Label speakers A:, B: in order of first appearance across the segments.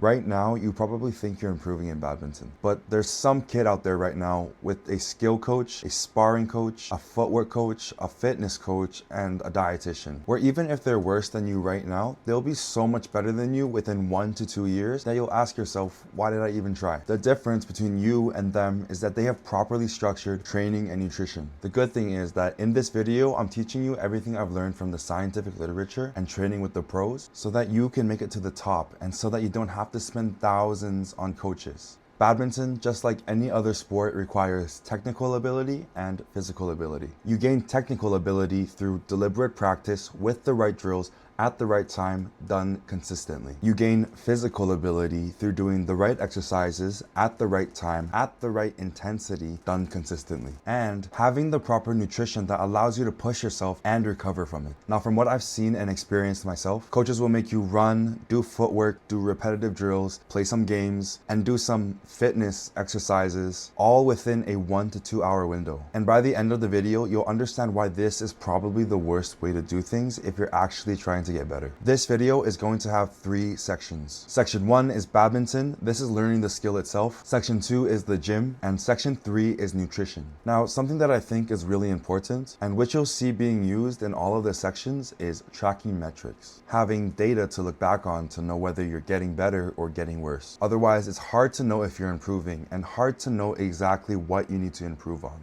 A: Right now, you probably think you're improving in badminton, but there's some kid out there right now with a skill coach, a sparring coach, a footwork coach, a fitness coach, and a dietitian, where even if they're worse than you right now, they'll be so much better than you within 1 to 2 years that you'll ask yourself, why did I even try? The difference between you and them is that they have properly structured training and nutrition. The good thing is that in this video, I'm teaching you everything I've learned from the scientific literature and training with the pros so that you can make it to the top and so that you don't have to spend thousands on coaches. Badminton, just like any other sport, requires technical ability and physical ability. You gain technical ability through deliberate practice with the right drills at the right time, done consistently. You gain physical ability through doing the right exercises at the right time, at the right intensity, done consistently. And having the proper nutrition that allows you to push yourself and recover from it. Now, from what I've seen and experienced myself, coaches will make you run, do footwork, do repetitive drills, play some games, and do some fitness exercises, all within a 1 to 2 hour window. And by the end of the video, you'll understand why this is probably the worst way to do things if you're actually trying to get better. This video is going to have 3 sections. Section 1 is badminton. This is learning the skill itself. Section 2 is the gym, and section 3 is nutrition. Now, something that I think is really important and which you'll see being used in all of the sections is tracking metrics. Having data to look back on to know whether you're getting better or getting worse. Otherwise, it's hard to know if you're improving and hard to know exactly what you need to improve on.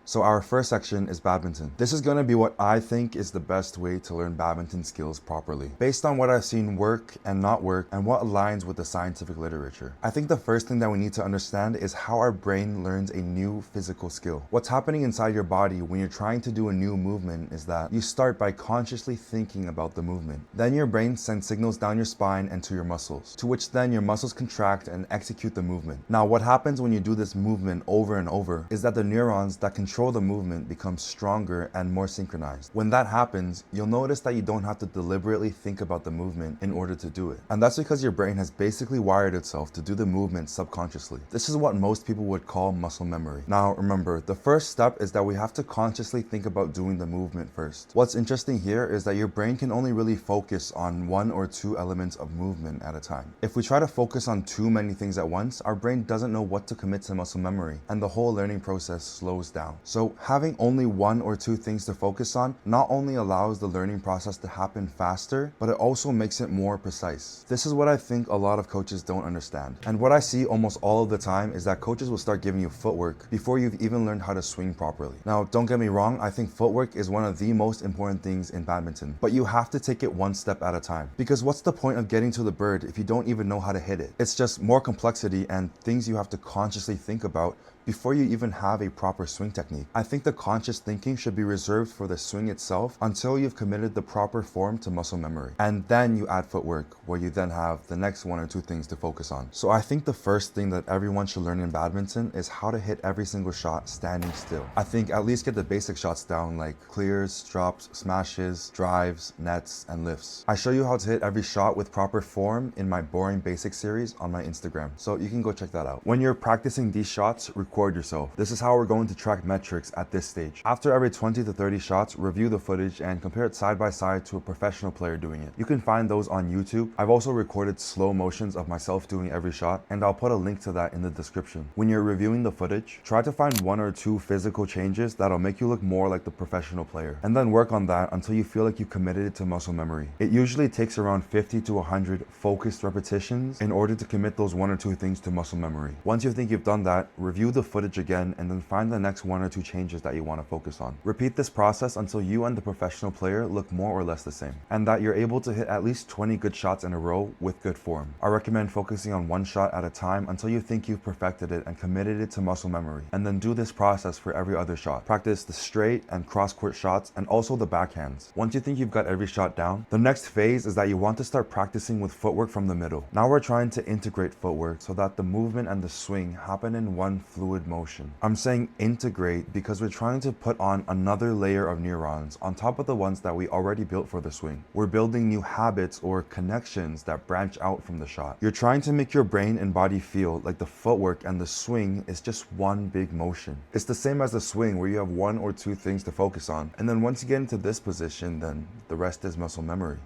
A: So our first section is badminton. This is going to be what I think is the best way to learn badminton skills properly, based on what I've seen work and not work and what aligns with the scientific literature. I think the first thing that we need to understand is how our brain learns a new physical skill. What's happening inside your body when you're trying to do a new movement is that you start by consciously thinking about the movement. Then your brain sends signals down your spine and to your muscles, to which then your muscles contract and execute the movement. Now, what happens when you do this movement over and over is that the neurons that control the movement becomes stronger and more synchronized. When that happens, you'll notice that you don't have to deliberately think about the movement in order to do it. And that's because your brain has basically wired itself to do the movement subconsciously. This is what most people would call muscle memory. Now, remember, the first step is that we have to consciously think about doing the movement first. What's interesting here is that your brain can only really focus on 1 or 2 elements of movement at a time. If we try to focus on too many things at once, our brain doesn't know what to commit to muscle memory, and the whole learning process slows down. So having only 1 or 2 things to focus on not only allows the learning process to happen faster, but it also makes it more precise. This is what I think a lot of coaches don't understand. And what I see almost all of the time is that coaches will start giving you footwork before you've even learned how to swing properly. Now, don't get me wrong, I think footwork is one of the most important things in badminton, but you have to take it 1 step at a time. Because what's the point of getting to the bird if you don't even know how to hit it? It's just more complexity and things you have to consciously think about before you even have a proper swing technique. I think the conscious thinking should be reserved for the swing itself until you've committed the proper form to muscle memory. And then you add footwork, where you then have the next 1 or 2 things to focus on. So I think the first thing that everyone should learn in badminton is how to hit every single shot standing still. I think at least get the basic shots down, like clears, drops, smashes, drives, nets, and lifts. I show you how to hit every shot with proper form in my Boring Basics series on my Instagram, so you can go check that out. When you're practicing these shots, record yourself. This is how we're going to track metrics at this stage. After every 20 to 30 shots, review the footage and compare it side by side to a professional player doing it. You can find those on YouTube. I've also recorded slow motions of myself doing every shot, and I'll put a link to that in the description. When you're reviewing the footage, try to find 1 or 2 physical changes that'll make you look more like the professional player, and then work on that until you feel like you committed it to muscle memory. It usually takes around 50 to 100 focused repetitions in order to commit those 1 or 2 things to muscle memory. Once you think you've done that, review the footage again and then find the next 1 or 2 changes that you want to focus on. Repeat this process until you and the professional player look more or less the same, and that you're able to hit at least 20 good shots in a row with good form. I recommend focusing on 1 shot at a time until you think you've perfected it and committed it to muscle memory, and then do this process for every other shot. Practice the straight and cross-court shots and also the backhands. Once you think you've got every shot down, the next phase is that you want to start practicing with footwork from the middle. Now we're trying to integrate footwork so that the movement and the swing happen in one fluid motion. I'm saying integrate because we're trying to put on another layer of neurons on top of the ones that we already built for the swing. We're building new habits or connections that branch out from the shot. You're trying to make your brain and body feel like the footwork and the swing is just one big motion. It's the same as the swing where you have 1 or 2 things to focus on, and then once you get into this position, then the rest is muscle memory.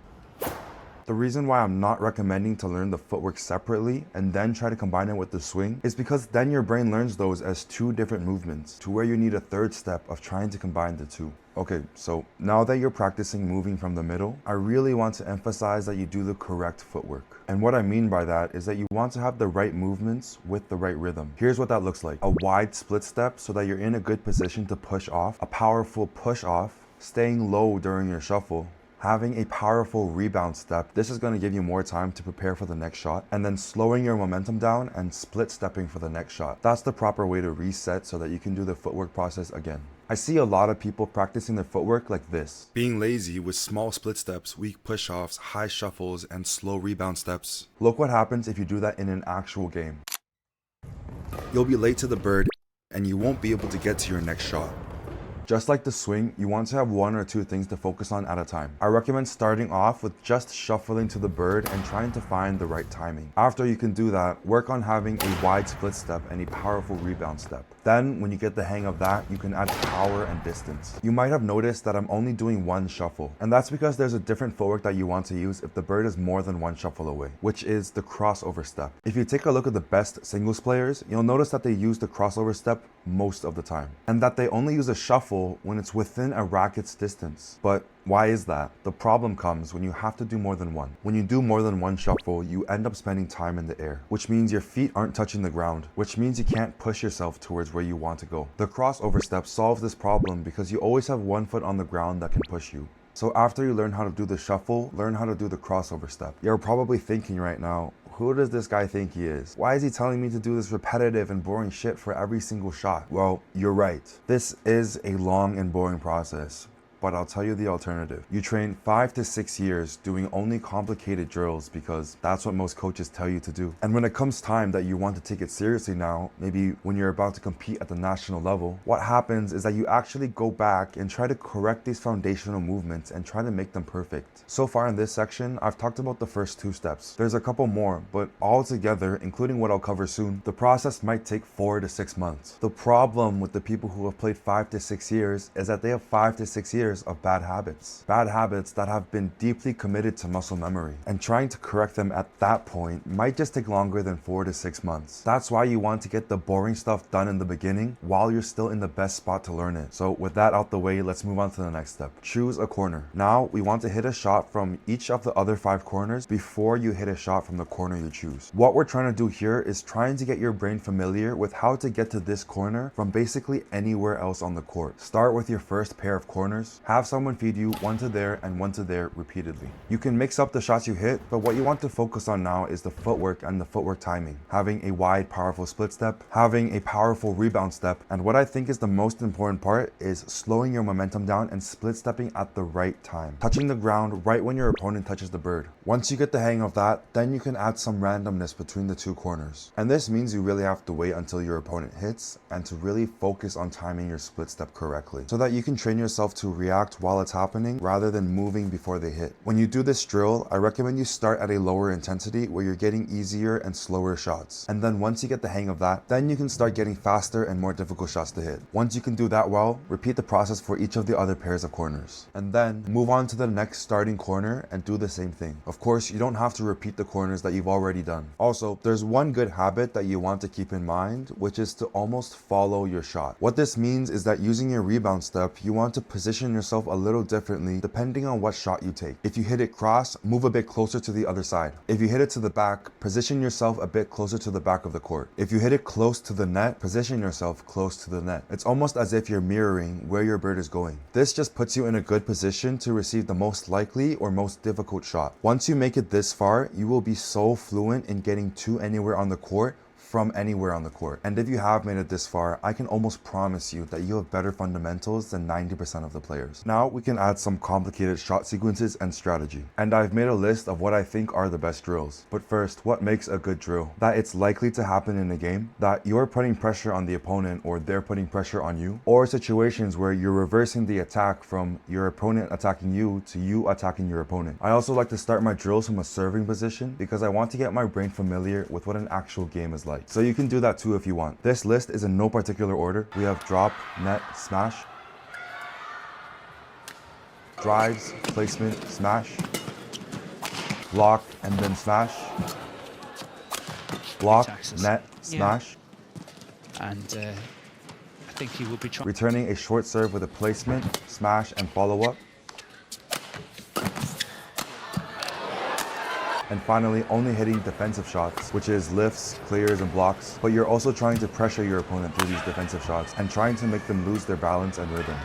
A: The reason why I'm not recommending to learn the footwork separately and then try to combine it with the swing is because then your brain learns those as two different movements, to where you need a third step of trying to combine the two. Okay, so now that you're practicing moving from the middle, I really want to emphasize that you do the correct footwork. And what I mean by that is that you want to have the right movements with the right rhythm. Here's what that looks like. A wide split step so that you're in a good position to push off, a powerful push off, staying low during your shuffle, having a powerful rebound step. This is going to give you more time to prepare for the next shot, and then slowing your momentum down and split stepping for the next shot. That's the proper way to reset so that you can do the footwork process again. I see a lot of people practicing their footwork like this. Being lazy with small split steps, weak push-offs, high shuffles, and slow rebound steps. Look what happens if you do that in an actual game. You'll be late to the bird, and you won't be able to get to your next shot. Just like the swing, you want to have one or two things to focus on at a time. I recommend starting off with just shuffling to the bird and trying to find the right timing. After you can do that, work on having a wide split step and a powerful rebound step. Then, when you get the hang of that, you can add power and distance. You might have noticed that I'm only doing one shuffle, and that's because there's a different footwork that you want to use if the bird is more than one shuffle away, which is the crossover step. If you take a look at the best singles players, you'll notice that they use the crossover step most of the time, and that they only use a shuffle when it's within a racket's distance. But why is that? The problem comes when you have to do more than one. When you do more than one shuffle, you end up spending time in the air, which means your feet aren't touching the ground, which means you can't push yourself towards where you want to go. The crossover step solves this problem because you always have one foot on the ground that can push you. So after you learn how to do the shuffle, learn how to do the crossover step. You're probably thinking right now, who does this guy think he is? Why is he telling me to do this repetitive and boring shit for every single shot? Well, you're right. This is a long and boring process, but I'll tell you the alternative. You train 5 to 6 years doing only complicated drills because that's what most coaches tell you to do. And when it comes time that you want to take it seriously now, maybe when you're about to compete at the national level, what happens is that you actually go back and try to correct these foundational movements and try to make them perfect. So far in this section, I've talked about the first 2 steps. There's a couple more, but all together, including what I'll cover soon, the process might take 4 to 6 months. The problem with the people who have played 5 to 6 years is that they have 5 to 6 years of bad habits that have been deeply committed to muscle memory, and trying to correct them at that point might just take longer than 4 to 6 months. That's why you want to get the boring stuff done in the beginning while you're still in the best spot to learn it. So with that out the way, let's move on to the next step. Choose a corner. Now we want to hit a shot from each of the other 5 corners before you hit a shot from the corner you choose. What we're trying to do here is trying to get your brain familiar with how to get to this corner from basically anywhere else on the court. Start with your first pair of corners. Have someone feed you one to there and one to there repeatedly. You can mix up the shots you hit, but what you want to focus on now is the footwork and the footwork timing. Having a wide, powerful split step, having a powerful rebound step, and what I think is the most important part is slowing your momentum down and split stepping at the right time. Touching the ground right when your opponent touches the bird. Once you get the hang of that, then you can add some randomness between the 2 corners. And this means you really have to wait until your opponent hits and to really focus on timing your split step correctly so that you can train yourself to react while it's happening rather than moving before they hit. When you do this drill, I recommend you start at a lower intensity where you're getting easier and slower shots. And then once you get the hang of that, then you can start getting faster and more difficult shots to hit. Once you can do that well, repeat the process for each of the other pairs of corners. And then move on to the next starting corner and do the same thing. Of course, you don't have to repeat the corners that you've already done. Also, there's one good habit that you want to keep in mind, which is to almost follow your shot. What this means is that using your rebound step, you want to position yourself a little differently depending on what shot you take. If you hit it cross, move a bit closer to the other side. If you hit it to the back, position yourself a bit closer to the back of the court. If you hit it close to the net, position yourself close to the net. It's almost as if you're mirroring where your bird is going. This just puts you in a good position to receive the most likely or most difficult shot. Once you make it this far, you will be so fluent in getting to anywhere on the court from anywhere on the court. And if you have made it this far, I can almost promise you that you have better fundamentals than 90% of the players. Now we can add some complicated shot sequences and strategy. And I've made a list of what I think are the best drills. But first, what makes a good drill? That it's likely to happen in a game, that you're putting pressure on the opponent or they're putting pressure on you, or situations where you're reversing the attack from your opponent attacking you to you attacking your opponent. I also like to start my drills from a serving position because I want to get my brain familiar with what an actual game is like. So you can do that too if you want. This list is in no particular order. We have drop, net, smash, drives, placement, smash, block, and then smash. Block,
B: Taxes.
A: net, smash.
B: And I think he will be trying.
A: Returning a short serve with a placement, smash, and follow-up. And finally, only hitting defensive shots, which is lifts, clears, and blocks. But you're also trying to pressure your opponent through these defensive shots and trying to make them lose their balance and rhythm.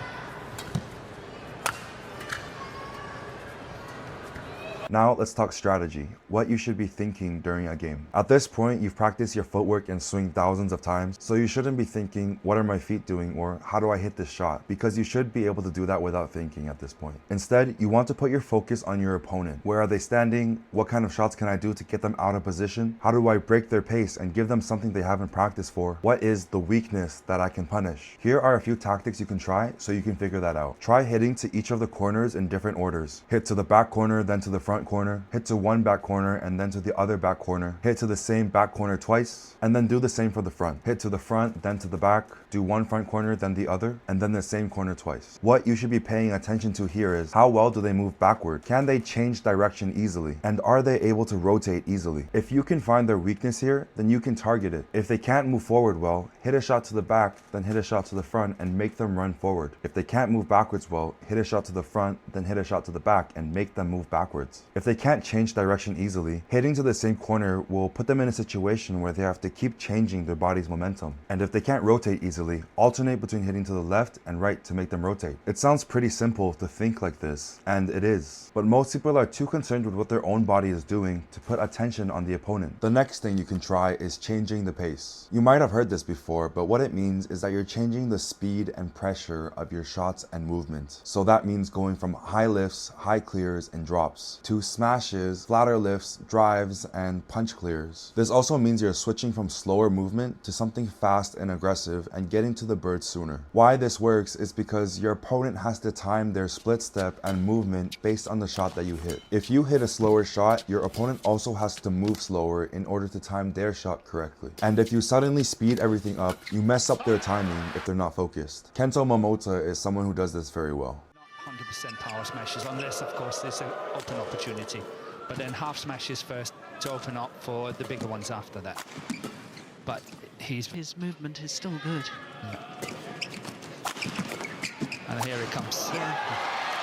A: Now let's talk strategy, what you should be thinking during a game. At this point, you've practiced your footwork and swing thousands of times, so you shouldn't be thinking, what are my feet doing, or how do I hit this shot? Because you should be able to do that without thinking at this point. Instead, you want to put your focus on your opponent. Where are they standing? What kind of shots can I do to get them out of position? How do I break their pace and give them something they haven't practiced for? What is the weakness that I can punish? Here are a few tactics you can try so you can figure that out. Try hitting to each of the corners in different orders. Hit to the back corner, then to the front corner, hit to one back corner and then to the other back corner, hit to the same back corner twice, and then do the same for the front. Hit to the front, then to the back, do one front corner, then the other, and then the same corner twice. What you should be paying attention to here is how well do they move backward? Can they change direction easily? And are they able to rotate easily? If you can find their weakness here, then you can target it. If they can't move forward well, hit a shot to the back, then hit a shot to the front and make them run forward. If they can't move backwards well, hit a shot to the front, then hit a shot to the back and make them move backwards. If they can't change direction easily, hitting to the same corner will put them in a situation where they have to keep changing their body's momentum. And if they can't rotate easily, alternate between hitting to the left and right to make them rotate. It sounds pretty simple to think like this, and it is. But most people are too concerned with what their own body is doing to put attention on the opponent. The next thing you can try is changing the pace. You might have heard this before, but what it means is that you're changing the speed and pressure of your shots and movements. So that means going from high lifts, high clears, and drops to smashes, flatter lifts, drives, and punch clears. This also means you're switching from slower movement to something fast and aggressive and getting to the bird sooner. Why this works is because your opponent has to time their split step and movement based on the shot that you hit. If you hit a slower shot, your opponent also has to move slower in order to time their shot correctly. And if you suddenly speed everything up, you mess up their timing if they're not focused. Kento Momota is someone who does this very well.
B: 100% power smashes, unless of course there's an open opportunity. But then half smashes first to open up for the bigger ones after that. But his movement is still good. Yeah. And here it comes. Yeah.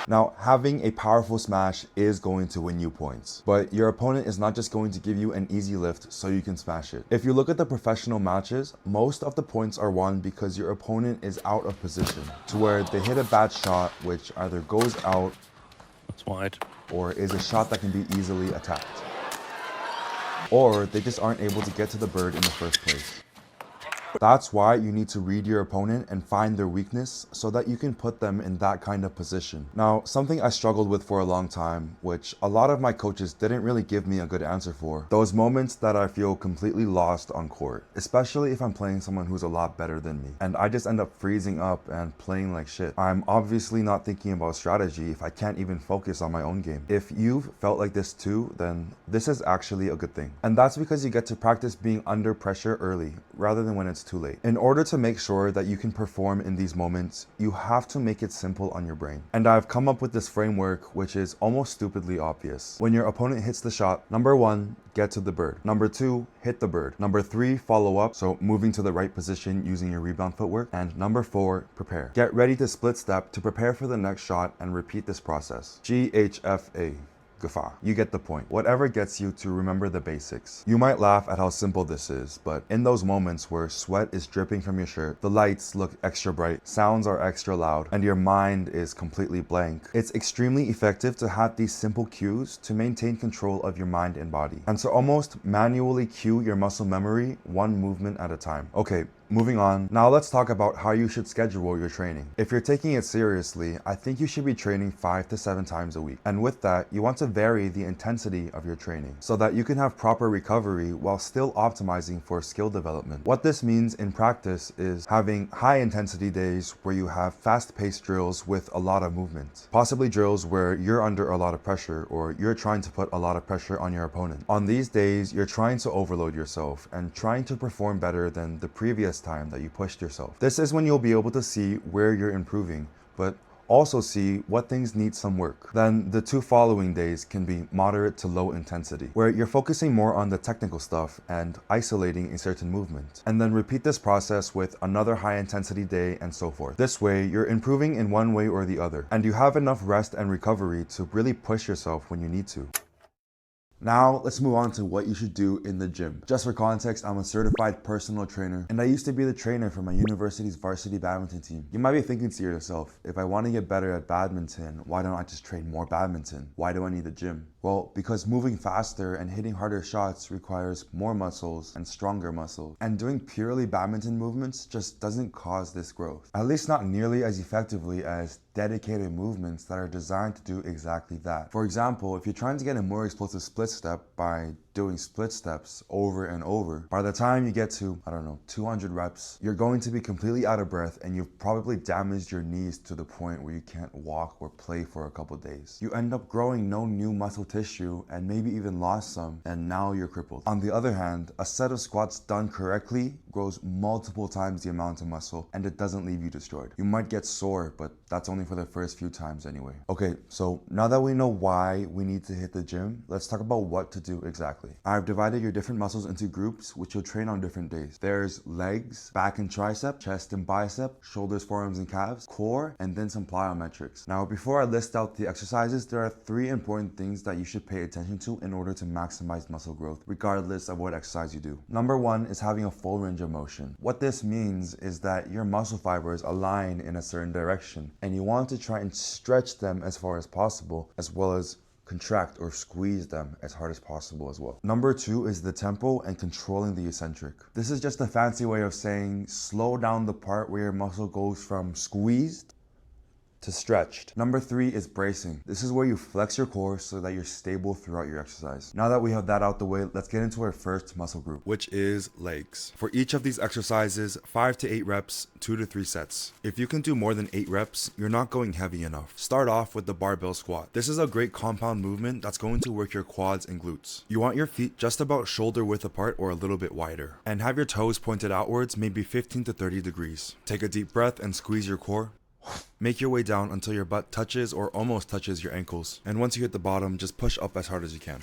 A: Now, having a powerful smash is going to win you points, but your opponent is not just going to give you an easy lift so you can smash it. If you look at the professional matches, most of the points are won because your opponent is out of position, to where they hit a bad shot which either goes out,
C: that's wide,
A: or is a shot that can be easily attacked, or they just aren't able to get to the bird in the first place. That's why you need to read your opponent and find their weakness so that you can put them in that kind of position. Now, something I struggled with for a long time, which a lot of my coaches didn't really give me a good answer for, those moments that I feel completely lost on court, especially if I'm playing someone who's a lot better than me, and I just end up freezing up and playing like shit. I'm obviously not thinking about strategy if I can't even focus on my own game. If you've felt like this too, then this is actually a good thing. And that's because you get to practice being under pressure early, rather than when it's too late. In order to make sure that you can perform in these moments, you have to make it simple on your brain. And I've come up with this framework which is almost stupidly obvious. When your opponent hits the shot, number 1, get to the bird. Number 2, hit the bird. Number 3, follow up, so moving to the right position using your rebound footwork. And number 4, prepare. Get ready to split step to prepare for the next shot and repeat this process. GHFA. You get the point. Whatever gets you to remember the basics. You might laugh at how simple this is, but in those moments where sweat is dripping from your shirt, the lights look extra bright, sounds are extra loud, and your mind is completely blank, it's extremely effective to have these simple cues to maintain control of your mind and body, and to almost manually cue your muscle memory one movement at a time. Okay, moving on. Now let's talk about how you should schedule your training. If you're taking it seriously, I think you should be training 5 to 7 times a week. And with that, you want to vary the intensity of your training so that you can have proper recovery while still optimizing for skill development. What this means in practice is having high intensity days where you have fast-paced drills with a lot of movement. Possibly drills where you're under a lot of pressure or you're trying to put a lot of pressure on your opponent. On these days, you're trying to overload yourself and trying to perform better than the previous time that you pushed yourself. This is when you'll be able to see where you're improving, but Also see what things need some work. Then the 2 following days can be moderate to low intensity, where you're focusing more on the technical stuff and isolating a certain movement. And then repeat this process with another high intensity day and so forth. This way, you're improving in one way or the other, and you have enough rest and recovery to really push yourself when you need to. Now, let's move on to what you should do in the gym. Just for context, I'm a certified personal trainer, and I used to be the trainer for my university's varsity badminton team. You might be thinking to yourself, if I want to get better at badminton, why don't I just train more badminton? Why do I need the gym? Well, because moving faster and hitting harder shots requires more muscles and stronger muscles. And doing purely badminton movements just doesn't cause this growth. At least not nearly as effectively as dedicated movements that are designed to do exactly that. For example, if you're trying to get a more explosive split step by doing split steps over and over, by the time you get to, 200 reps, you're going to be completely out of breath and you've probably damaged your knees to the point where you can't walk or play for a couple days. You end up growing no new muscle tissue and maybe even lost some, and now you're crippled. On the other hand, a set of squats done correctly grows multiple times the amount of muscle and it doesn't leave you destroyed. You might get sore, but that's only for the first few times anyway. Okay, so now that we know why we need to hit the gym, let's talk about what to do exactly. I've divided your different muscles into groups, which you'll train on different days. There's legs, back and tricep, chest and bicep, shoulders, forearms and calves, core, and then some plyometrics. Now, before I list out the exercises, there are 3 important things that you should pay attention to in order to maximize muscle growth, regardless of what exercise you do. Number 1 is having a full range of motion. What this means is that your muscle fibers align in a certain direction, and you want to try and stretch them as far as possible, as well as contract or squeeze them as hard as possible as well. Number 2 is the tempo and controlling the eccentric. This is just a fancy way of saying slow down the part where your muscle goes from squeezed to stretched. Number 3 is bracing. This is where you flex your core so that you're stable throughout your exercise. Now that we have that out the way, let's get into our first muscle group, which is legs. For each of these exercises, 5 to 8 reps, 2 to 3 sets. If you can do more than 8 reps, you're not going heavy enough. Start off with the barbell squat. This is a great compound movement that's going to work your quads and glutes. You want your feet just about shoulder width apart or a little bit wider, and have your toes pointed outwards, maybe 15 to 30 degrees. Take a deep breath and squeeze your core. Make your way down until your butt touches or almost touches your ankles. And once you hit the bottom, just push up as hard as you can.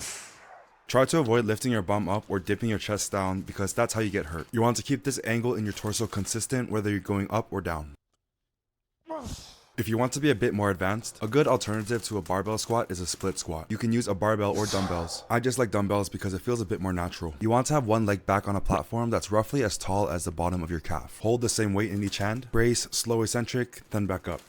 A: Try to avoid lifting your bum up or dipping your chest down because that's how you get hurt. You want to keep this angle in your torso consistent whether you're going up or down. If you want to be a bit more advanced, a good alternative to a barbell squat is a split squat. You can use a barbell or dumbbells. I just like dumbbells because it feels a bit more natural. You want to have one leg back on a platform that's roughly as tall as the bottom of your calf. Hold the same weight in each hand, brace, slow eccentric, then back up.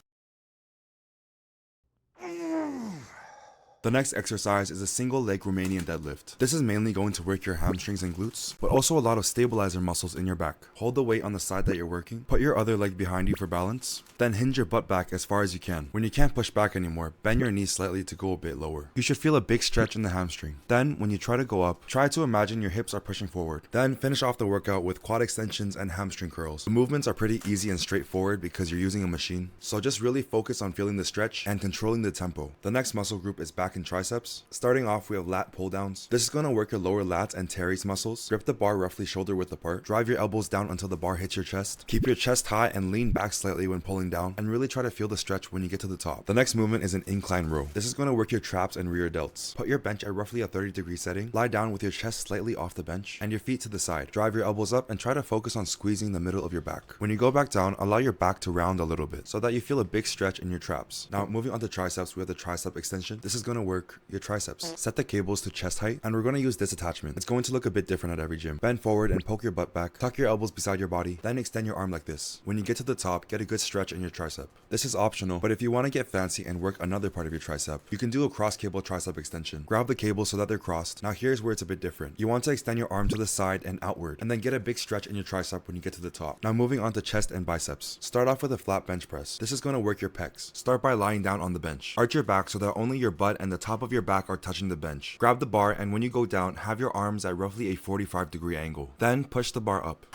A: The next exercise is a single leg Romanian deadlift. This is mainly going to work your hamstrings and glutes, but also a lot of stabilizer muscles in your back. Hold the weight on the side that you're working, put your other leg behind you for balance, then hinge your butt back as far as you can. When you can't push back anymore, bend your knees slightly to go a bit lower. You should feel a big stretch in the hamstring. Then, when you try to go up, try to imagine your hips are pushing forward. Then finish off the workout with quad extensions and hamstring curls. The movements are pretty easy and straightforward because you're using a machine, so just really focus on feeling the stretch and controlling the tempo. The next muscle group is back and triceps. Starting off, we have lat pull downs. This is going to work your lower lats and teres muscles. Grip the bar roughly shoulder width apart. Drive your elbows down until the bar hits your chest. Keep your chest high and lean back slightly when pulling down, and really try to feel the stretch when you get to the top. The next movement is an incline row. This is going to work your traps and rear delts. Put your bench at roughly a 30-degree setting. Lie down with your chest slightly off the bench and your feet to the side. Drive your elbows up and try to focus on squeezing the middle of your back. When you go back down, allow your back to round a little bit so that you feel a big stretch in your traps. Now, moving on to triceps, we have the tricep extension. This is going to work your triceps. Set the cables to chest height, and we're going to use this attachment. It's going to look a bit different at every gym. Bend forward and poke your butt back. Tuck your elbows beside your body, then extend your arm like this. When you get to the top, get a good stretch in your tricep. This is optional, but if you want to get fancy and work another part of your tricep, you can do a cross cable tricep extension. Grab the cables so that they're crossed. Now here's where it's a bit different. You want to extend your arm to the side and outward, and then get a big stretch in your tricep when you get to the top. Now moving on to chest and biceps. Start off with a flat bench press. This is going to work your pecs. Start by lying down on the bench. Arch your back so that only your butt and the top of your back are touching the bench. Grab the bar, and when you go down, have your arms at roughly a 45-degree angle. Then push the bar up.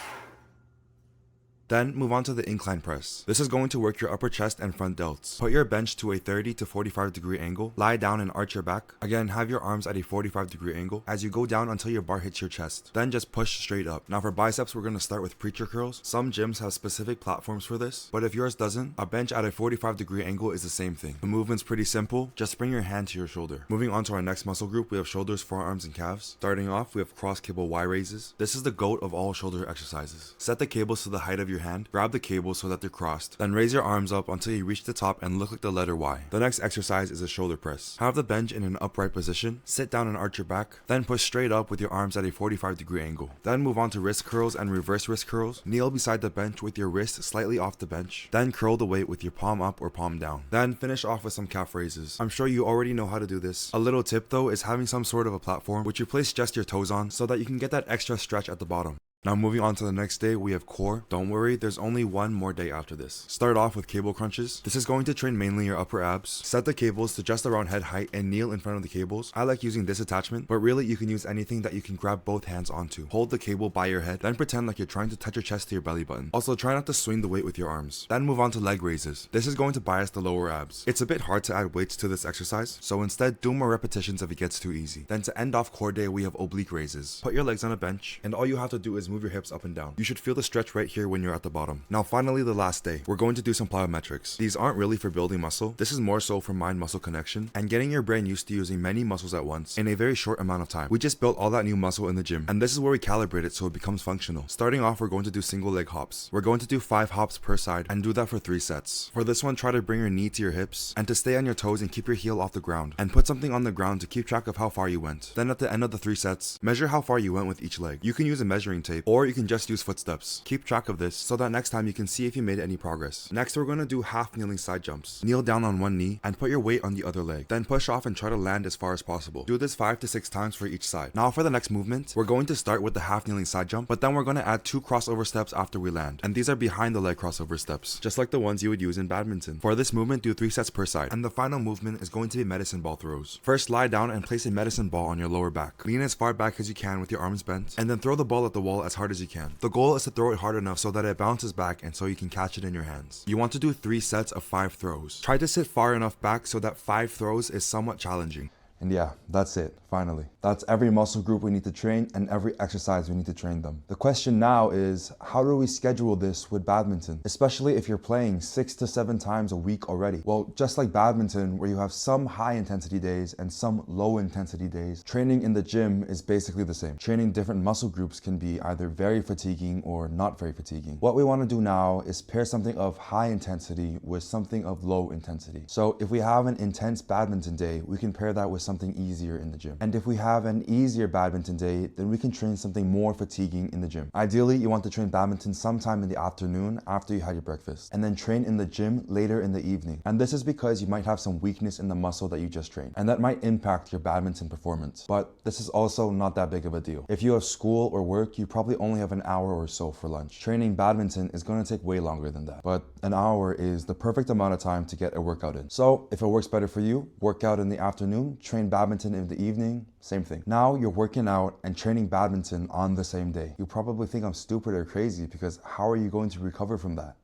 A: Then move on to the incline press. This is going to work your upper chest and front delts. Put your bench to a 30 to 45 degree angle. Lie down and arch your back. Again, have your arms at a 45 degree angle as you go down until your bar hits your chest. Then just push straight up. Now for biceps, we're going to start with preacher curls. Some gyms have specific platforms for this, but if yours doesn't, a bench at a 45 degree angle is the same thing. The movement's pretty simple. Just bring your hand to your shoulder. Moving on to our next muscle group, we have shoulders, forearms, and calves. Starting off, we have cross cable Y raises. This is the goat of all shoulder exercises. Set the cables to the height of your hand. Grab the cables so that they're crossed. Then raise your arms up until you reach the top and look like the letter Y. The next exercise is a shoulder press. Have the bench in an upright position. Sit down and arch your back. Then push straight up with your arms at a 45 degree angle. Then move on to wrist curls and reverse wrist curls. Kneel beside the bench with your wrist slightly off the bench. Then curl the weight with your palm up or palm down. Then finish off with some calf raises. I'm sure you already know how to do this. A little tip though is having some sort of a platform which you place just your toes on so that you can get that extra stretch at the bottom. Now moving on to the next day, we have core. Don't worry, there's only one more day after this. Start off with cable crunches. This is going to train mainly your upper abs. Set the cables to just around head height and kneel in front of the cables. I like using this attachment, but really you can use anything that you can grab both hands onto. Hold the cable by your head, then pretend like you're trying to touch your chest to your belly button. Also try not to swing the weight with your arms. Then move on to leg raises. This is going to bias the lower abs. It's a bit hard to add weights to this exercise, so instead do more repetitions if it gets too easy. Then to end off core day, we have oblique raises. Put your legs on a bench, and all you have to do is move your hips up and down. You should feel the stretch right here when you're at the bottom. Now finally, the last day, we're going to do some plyometrics. These aren't really for building muscle. This is more so for mind-muscle connection and getting your brain used to using many muscles at once in a very short amount of time. We just built all that new muscle in the gym, and this is where we calibrate it so it becomes functional. Starting off, we're going to do single leg hops. We're going to do 5 hops per side and do that for 3 sets. For this one, try to bring your knee to your hips and to stay on your toes and keep your heel off the ground, and put something on the ground to keep track of how far you went. Then at the end of the 3 sets, measure how far you went with each leg. You can use a measuring tape, or you can just use footsteps. Keep track of this so that next time you can see if you made any progress. Next, we're going to do half kneeling side jumps. Kneel down on one knee and put your weight on the other leg. Then push off and try to land as far as possible. Do this 5 to 6 times for each side. Now for the next movement, we're going to start with the half kneeling side jump, but then we're going to add 2 crossover steps after we land. And these are behind the leg crossover steps, just like the ones you would use in badminton. For this movement, do 3 sets per side. And the final movement is going to be medicine ball throws. First, lie down and place a medicine ball on your lower back. Lean as far back as you can with your arms bent, and then throw the ball at the wall as hard as you can. The goal is to throw it hard enough so that it bounces back and so you can catch it in your hands. You want to do 3 sets of 5 throws. Try to sit far enough back so that 5 throws is somewhat challenging. And yeah, that's it, finally. That's every muscle group we need to train and every exercise we need to train them. The question now is, how do we schedule this with badminton? Especially if you're playing 6 to 7 times a week already. Well, just like badminton, where you have some high intensity days and some low intensity days, training in the gym is basically the same. Training different muscle groups can be either very fatiguing or not very fatiguing. What we want to do now is pair something of high intensity with something of low intensity. So if we have an intense badminton day, we can pair that with something easier in the gym. And if we have an easier badminton day, then we can train something more fatiguing in the gym. Ideally, you want to train badminton sometime in the afternoon after you had your breakfast, and then train in the gym later in the evening. And this is because you might have some weakness in the muscle that you just trained, and that might impact your badminton performance. But this is also not that big of a deal. If you have school or work, you probably only have an hour or so for lunch. Training badminton is going to take way longer than that, but an hour is the perfect amount of time to get a workout in. So if it works better for you, work out in the afternoon, train badminton in the evening, same thing. Now you're working out and training badminton on the same day. You probably think I'm stupid or crazy because how are you going to recover from that?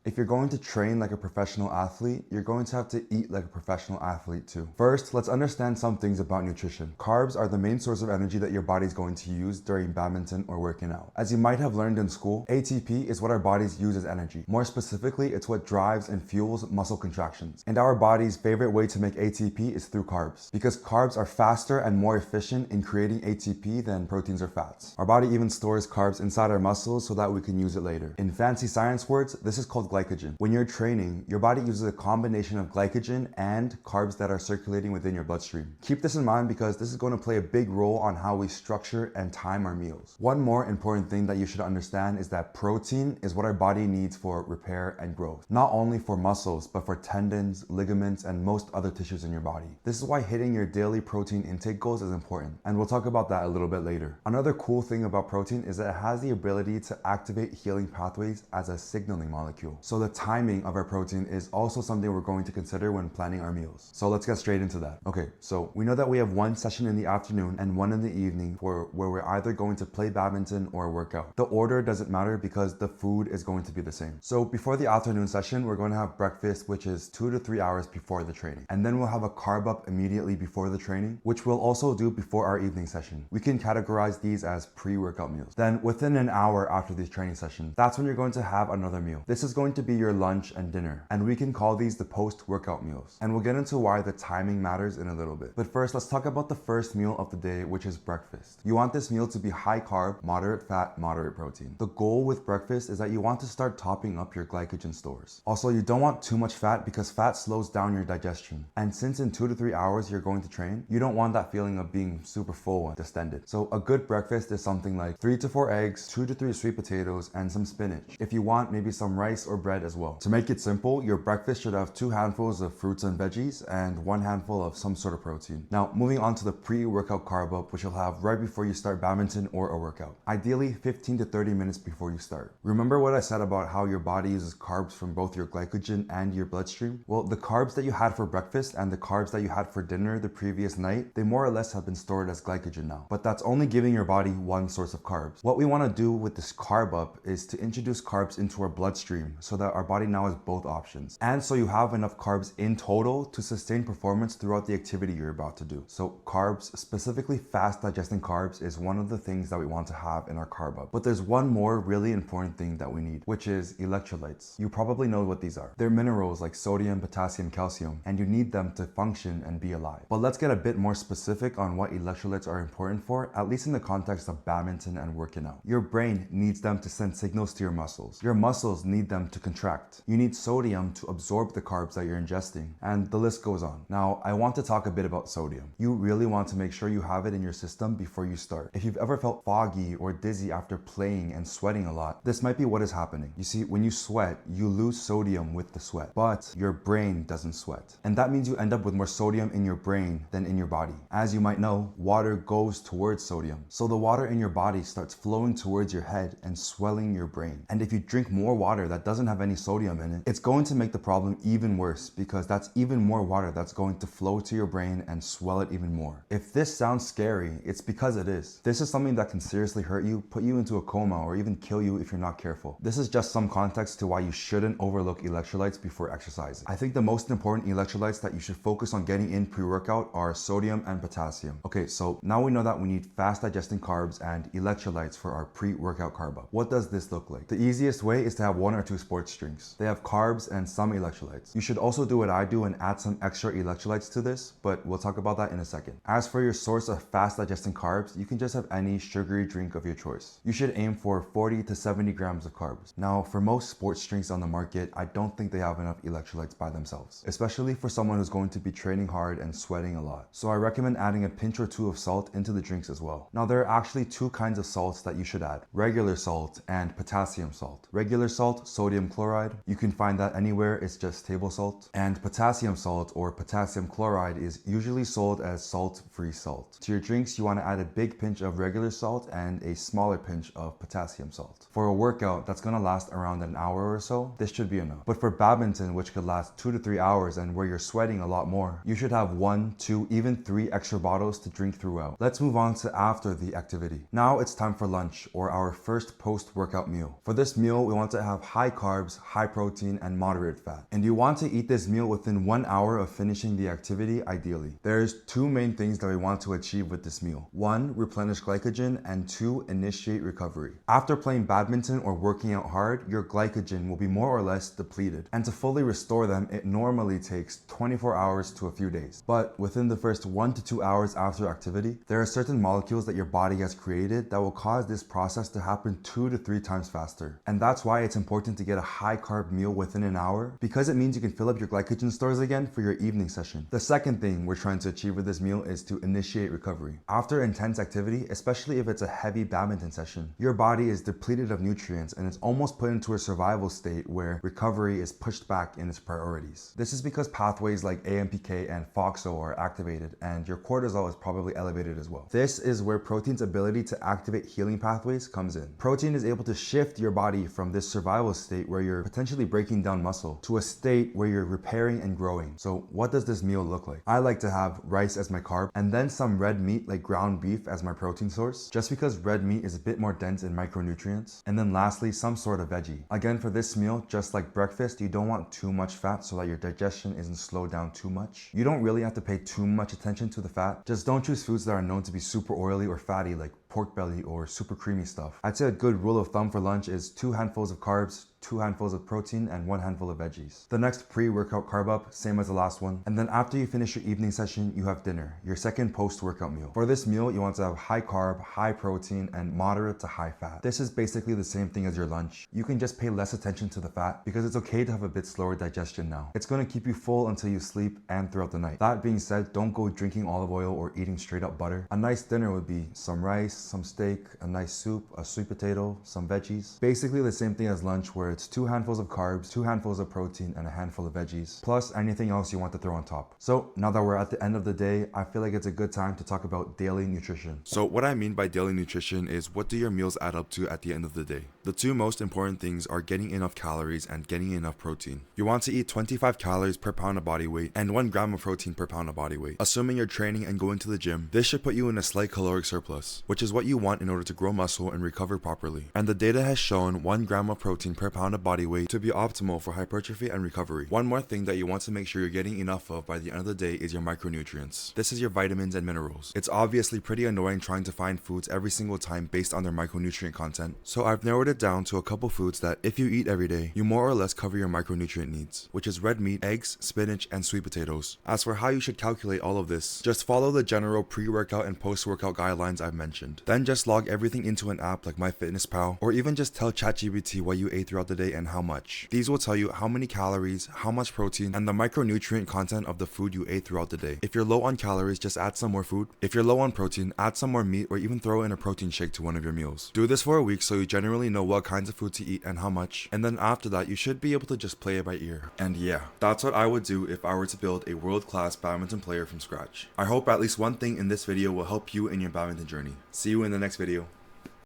A: If you're going to train like a professional athlete, you're going to have to eat like a professional athlete too. First, let's understand some things about nutrition. Carbs are the main source of energy that your body's going to use during badminton or working out. As you might have learned in school, ATP is what our bodies use as energy. More specifically, it's what drives and fuels muscle contractions. And our body's favorite way to make ATP is through carbs, because carbs are faster and more efficient in creating ATP than proteins or fats. Our body even stores carbs inside our muscles so that we can use it later. In fancy science words, this is called glycogen. When you're training, your body uses a combination of glycogen and carbs that are circulating within your bloodstream. Keep this in mind because this is going to play a big role on how we structure and time our meals. One more important thing that you should understand is that protein is what our body needs for repair and growth. Not only for muscles, but for tendons, ligaments, and most other tissues in your body. This is why hitting your daily protein intake goals is important, and we'll talk about that a little bit later. Another cool thing about protein is that it has the ability to activate healing pathways as a signaling molecule. So the timing of our protein is also something we're going to consider when planning our meals. So let's get straight into that. Okay, so we know that we have one session in the afternoon and one in the evening where we're either going to play badminton or work out. The order doesn't matter because the food is going to be the same. So before the afternoon session, we're going to have breakfast, which is 2 to 3 hours before the training. And then we'll have a carb up immediately before the training, which we'll also do before our evening session. We can categorize these as pre-workout meals. Then within an hour after these training sessions, that's when you're going to have another meal. This is going to be your lunch and dinner, and we can call these the post-workout meals. And we'll get into why the timing matters in a little bit. But first, let's talk about the first meal of the day, which is breakfast. You want this meal to be high carb, moderate fat, moderate protein. The goal with breakfast is that you want to start topping up your glycogen stores. Also, you don't want too much fat because fat slows down your digestion. And since in 2 to 3 hours you're going to train, you don't want that feeling of being super full and distended. So a good breakfast is something like 3 to 4 eggs, 2 to 3 sweet potatoes, and some spinach. If you want, maybe some rice or bread as well. To make it simple, your breakfast should have 2 handfuls of fruits and veggies and 1 handful of some sort of protein. Now, moving on to the pre-workout carb up, which you'll have right before you start badminton or a workout. Ideally, 15 to 30 minutes before you start. Remember what I said about how your body uses carbs from both your glycogen and your bloodstream? Well, the carbs that you had for breakfast and the carbs that you had for dinner the previous night, they more or less have been stored as glycogen now. But that's only giving your body one source of carbs. What we want to do with this carb up is to introduce carbs into our bloodstream so that our body now has both options. And so you have enough carbs in total to sustain performance throughout the activity you're about to do. So carbs, specifically fast digesting carbs, is one of the things that we want to have in our carb up. But there's one more really important thing that we need, which is electrolytes. You probably know what these are. They're minerals like sodium, potassium, calcium, and you need them to function and be alive. But let's get a bit more specific on what electrolytes are important for, at least in the context of badminton and working out. Your brain needs them to send signals to your muscles. Your muscles need them to contract. You need sodium to absorb the carbs that you're ingesting, and the list goes on. Now, I want to talk a bit about sodium. You really want to make sure you have it in your system before you start. If you've ever felt foggy or dizzy after playing and sweating a lot, this might be what is happening. You see, when you sweat, you lose sodium with the sweat, but your brain doesn't sweat. And that means you end up with more sodium in your brain than in your body. As you might know, water goes towards sodium. So the water in your body starts flowing towards your head and swelling your brain. And if you drink more water that doesn't have any sodium in it, it's going to make the problem even worse because that's even more water that's going to flow to your brain and swell it even more. If this sounds scary, it's because it is. This is something that can seriously hurt you, put you into a coma, or even kill you if you're not careful. This is just some context to why you shouldn't overlook electrolytes before exercising. I think the most important electrolytes that you should focus on getting in pre-workout are sodium and potassium. Okay, so now we know that we need fast digesting carbs and electrolytes for our pre-workout carb up. What does this look like? The easiest way is to have 1 or 2 sports drinks. They have carbs and some electrolytes. You should also do what I do and add some extra electrolytes to this, but we'll talk about that in a second. As for your source of fast digesting carbs, you can just have any sugary drink of your choice. You should aim for 40 to 70 grams of carbs. Now, for most sports drinks on the market, I don't think they have enough electrolytes by themselves, especially for someone who's going to be training hard and sweating a lot. So I recommend adding a pinch or 2 of salt into the drinks as well. Now, there are actually 2 kinds of salts that you should add: regular salt and potassium salt. Regular salt, sodium chloride, you can find that anywhere, it's just table salt. And potassium salt or potassium chloride is usually sold as salt-free salt. To your drinks, you want to add a big pinch of regular salt and a smaller pinch of potassium salt. For a workout that's going to last around an hour or so, this should be enough. But for badminton, which could last 2 to 3 hours and where you're sweating a lot more, you should have 1, 2, even 3 extra bottles to drink throughout. Let's move on to after the activity. Now it's time for lunch, or our first post-workout meal. For this meal, we want to have high carbs, high protein, and moderate fat. And you want to eat this meal within 1 hour of finishing the activity, ideally. There's 2 main things that we want to achieve with this meal. 1, replenish glycogen, and 2, initiate recovery. After playing badminton or working out hard, your glycogen will be more or less depleted. And to fully restore them, it normally takes 24 hours to a few days. But within the first 1 to 2 hours after activity, there are certain molecules that your body has created that will cause this process to happen 2 to 3 times faster. And that's why it's important to get a high carb meal within an hour, because it means you can fill up your glycogen stores again for your evening session. The second thing we're trying to achieve with this meal is to initiate recovery. After intense activity, especially if it's a heavy badminton session, your body is depleted of nutrients and it's almost put into a survival state where recovery is pushed back in its priorities. This is because pathways like AMPK and FOXO are activated and your cortisol is probably elevated as well. This is where protein's ability to activate healing pathways comes in. Protein is able to shift your body from this survival state where you're potentially breaking down muscle to a state where you're repairing and growing. So what does this meal look like? I like to have rice as my carb and then some red meat like ground beef as my protein source, just because red meat is a bit more dense in micronutrients. And then lastly, some sort of veggie. Again, for this meal, just like breakfast, you don't want too much fat so that your digestion isn't slowed down too much. You don't really have to pay too much attention to the fat. Just don't choose foods that are known to be super oily or fatty like pork belly or super creamy stuff. I'd say a good rule of thumb for lunch is 2 handfuls of carbs, 2 handfuls of protein, and 1 handful of veggies. The next pre-workout carb up, same as the last one. And then after you finish your evening session, you have dinner, your second post-workout meal. For this meal, you want to have high carb, high protein, and moderate to high fat. This is basically the same thing as your lunch. You can just pay less attention to the fat because it's okay to have a bit slower digestion now. It's going to keep you full until you sleep and throughout the night. That being said, don't go drinking olive oil or eating straight up butter. A nice dinner would be some rice, some steak, a nice soup, a sweet potato, some veggies. Basically the same thing as lunch, where it's 2 handfuls of carbs, 2 handfuls of protein, and a handful of veggies, plus anything else you want to throw on top. So now that we're at the end of the day, I feel like it's a good time to talk about daily nutrition. So what I mean by daily nutrition is, what do your meals add up to at the end of the day? The 2 most important things are getting enough calories and getting enough protein. You want to eat 25 calories per pound of body weight and 1 gram of protein per pound of body weight. Assuming you're training and going to the gym, this should put you in a slight caloric surplus, which is what you want in order to grow muscle and recover properly. And the data has shown 1 gram of protein per pound of body weight to be optimal for hypertrophy and recovery. One more thing that you want to make sure you're getting enough of by the end of the day is your micronutrients. This is your vitamins and minerals. It's obviously pretty annoying trying to find foods every single time based on their micronutrient content, so I've narrowed it down to a couple foods that, if you eat every day, you more or less cover your micronutrient needs, which is red meat, eggs, spinach, and sweet potatoes. As for how you should calculate all of this, just follow the general pre-workout and post-workout guidelines I've mentioned. Then just log everything into an app like MyFitnessPal, or even just tell ChatGPT what you ate throughout the day and how much. These will tell you how many calories, how much protein, and the micronutrient content of the food you ate throughout the day. If you're low on calories, just add some more food. If you're low on protein, add some more meat, or even throw in a protein shake to one of your meals. Do this for a week so you generally know what kinds of food to eat and how much, and then after that you should be able to just play it by ear. And yeah, that's what I would do if I were to build a world-class badminton player from scratch. I hope at least one thing in this video will help you in your badminton journey. See you in the next video.